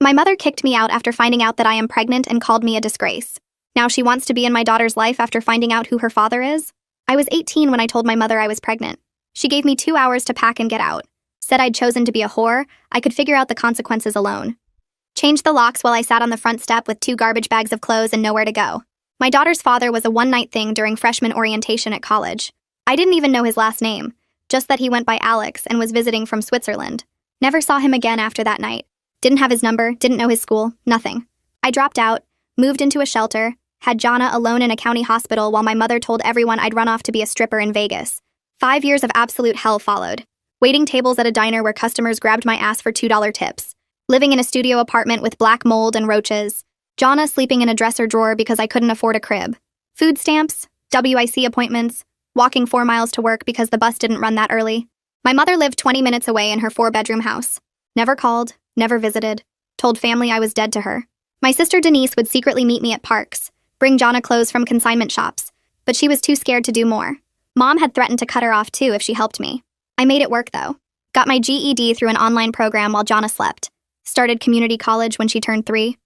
My mother kicked me out after finding out that I am pregnant and called me a disgrace. Now she wants to be in my daughter's life after finding out who her father is? I was 18 when I told my mother I was pregnant. She gave me 2 hours to pack and get out. Said I'd chosen to be a whore, I could figure out the consequences alone. Changed the locks while I sat on the front step with 2 garbage bags of clothes and nowhere to go. My daughter's father was a one-night thing during freshman orientation at college. I didn't even know his last name, just that he went by Alex and was visiting from Switzerland. Never saw him again after that night. Didn't have his number, didn't know his school, nothing. I dropped out, moved into a shelter, had Jana alone in a county hospital while my mother told everyone I'd run off to be a stripper in Vegas. 5 years of absolute hell followed. Waiting tables at a diner where customers grabbed my ass for $2 tips. Living in a studio apartment with black mold and roaches. Jana sleeping in a dresser drawer because I couldn't afford a crib. Food stamps, WIC appointments, walking 4 miles to work because the bus didn't run that early. My mother lived 20 minutes away in her 4-bedroom house. Never called, never visited. Told family I was dead to her. My sister Denise would secretly meet me at parks, bring Jana clothes from consignment shops, but she was too scared to do more. Mom had threatened to cut her off too if she helped me. I made it work though. Got my GED through an online program while Jana slept. Started community college when she turned 3.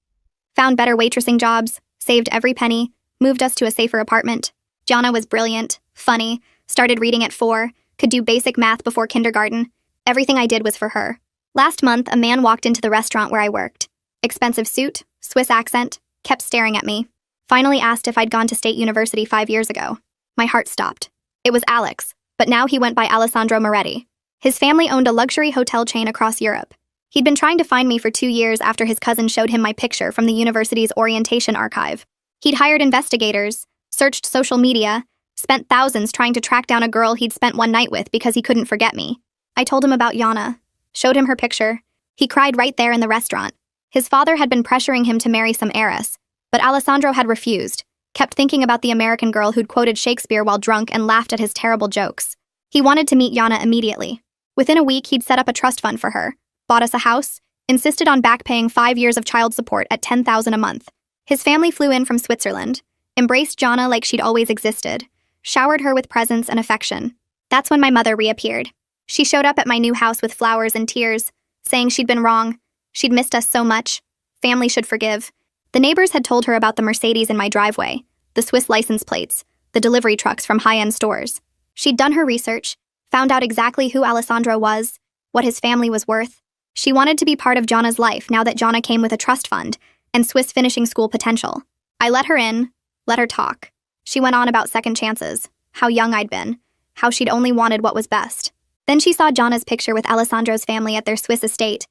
Found better waitressing jobs, saved every penny, moved us to a safer apartment. Jana was brilliant, funny, started reading at 4, could do basic math before kindergarten. Everything I did was for her. Last month, a man walked into the restaurant where I worked. Expensive suit, Swiss accent, kept staring at me. Finally asked if I'd gone to State University 5 years ago. My heart stopped. It was Alex, but now he went by Alessandro Moretti. His family owned a luxury hotel chain across Europe. He'd been trying to find me for 2 years after his cousin showed him my picture from the university's orientation archive. He'd hired investigators, searched social media, spent thousands trying to track down a girl he'd spent one night with because he couldn't forget me. I told him about Jana, showed him her picture. He cried right there in the restaurant. His father had been pressuring him to marry some heiress, but Alessandro had refused, kept thinking about the American girl who'd quoted Shakespeare while drunk and laughed at his terrible jokes. He wanted to meet Jana immediately. Within a week, he'd set up a trust fund for her, bought us a house, insisted on back paying 5 years of child support at $10,000 a month. His family flew in from Switzerland, embraced Jana like she'd always existed, showered her with presents and affection. That's when my mother reappeared. She showed up at my new house with flowers and tears, saying she'd been wrong, she'd missed us so much, family should forgive. The neighbors had told her about the Mercedes in my driveway, the Swiss license plates, the delivery trucks from high-end stores. She'd done her research, found out exactly who Alessandro was, what his family was worth. She wanted to be part of Jana's life now that Jana came with a trust fund and Swiss finishing school potential. I let her in, let her talk. She went on about second chances, how young I'd been, how she'd only wanted what was best. Then she saw Jana's picture with Alessandro's family at their Swiss estate